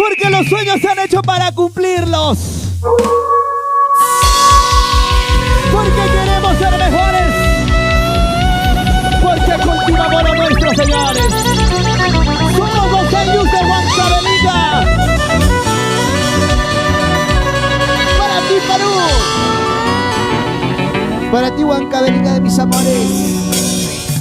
Porque los sueños se han hecho para cumplirlos. Porque queremos ser mejores. Porque cultivamos lo nuestro, señores. Somos los Ayllus de Huancavelica. Para ti, Perú. Para ti, Huancavelica de mis amores.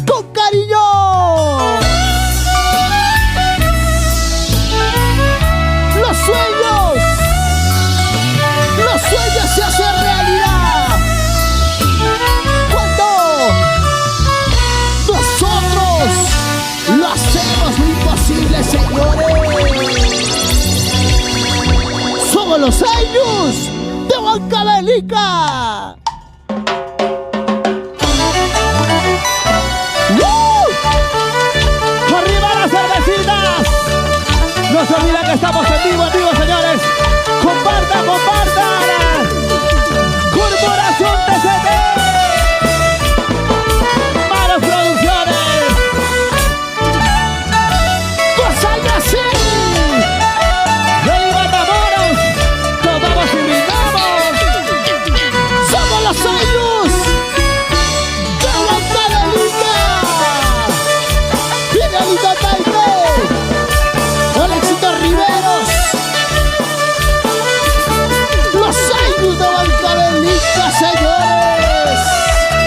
Con cariño. Los sueños se hacen realidad cuando nosotros lo hacemos lo imposible, señores. Somos los Ayllus de Huancavelica. ¡Arriba las cervecitas! No se olviden que estamos en vivo, señores. Compartan, compartan. Corporación TCT. Manos Producciones. Gozando así. Rey Matamoros. Tomamos y brindamos. Somos los Ayllus de Huancavelica. Viene Alito Taipei. Alexito Riveros. Los Ayllus de Huancavelica, señores.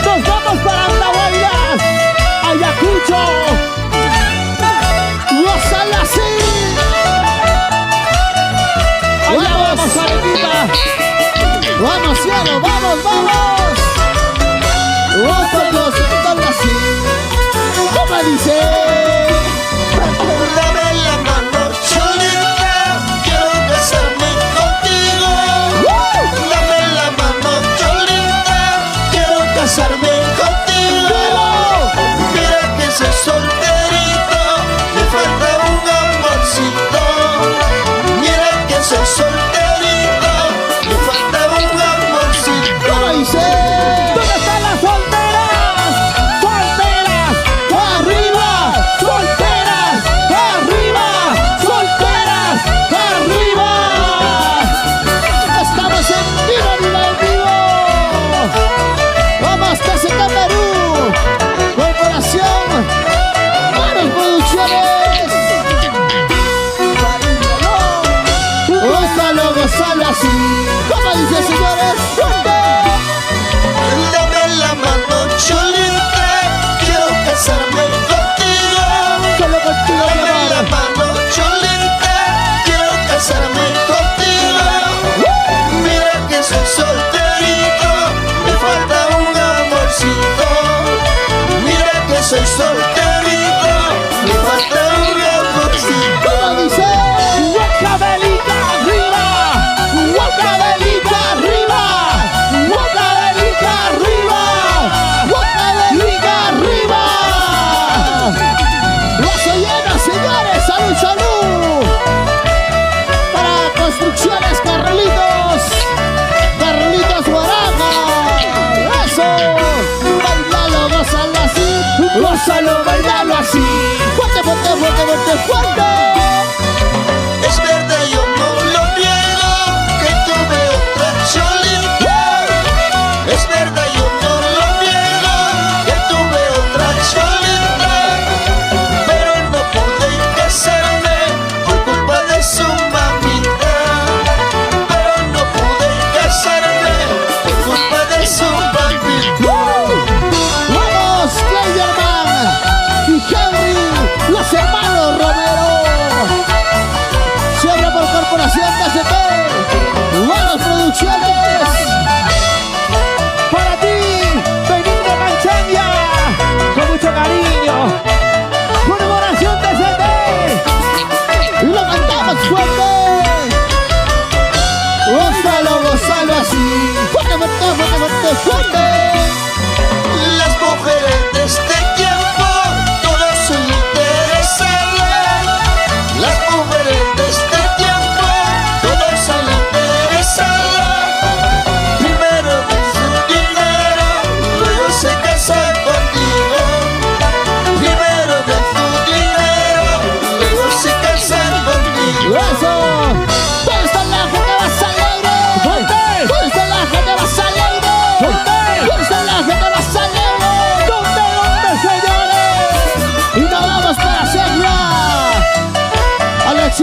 Nos vamos para Andahuaylas, Ayacucho, Los Alasí. Allá vamos, Arequipa. Vamos, cielo, vamos, vamos. Vamos, así. ¿Cómo dice? Dame la mano, cholita, quiero casarme contigo. Dame la mano, cholita, quiero casarme contigo. Mira que soy solterito, me falta un amorcito. Mira que soy solterito, me falta un amorcito. ¿Cómo dice? ¿Dónde están las solteras? ¡Solteras! ¡Arriba! ¡Solteras! ¡Arriba! ¡Solteras! ¡Arriba! Estamos en vivo, vivo, en vivo. Vamos, TCT Perú. Corporación Manos Producciones. Gózalo, gózalo así. ¿Cómo dice, señores? ¡Fuerte! Dame la mano, cholita, quiero casarme contigo. Solo contigo, mi Dame la amor. mano, cholita, quiero casarme contigo. Mira que soy solterito, me falta un amorcito. Mira que soy solterito, me falta un amorcito. ¿Cómo dice? Huancavelica arriba,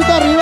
manosita arriba.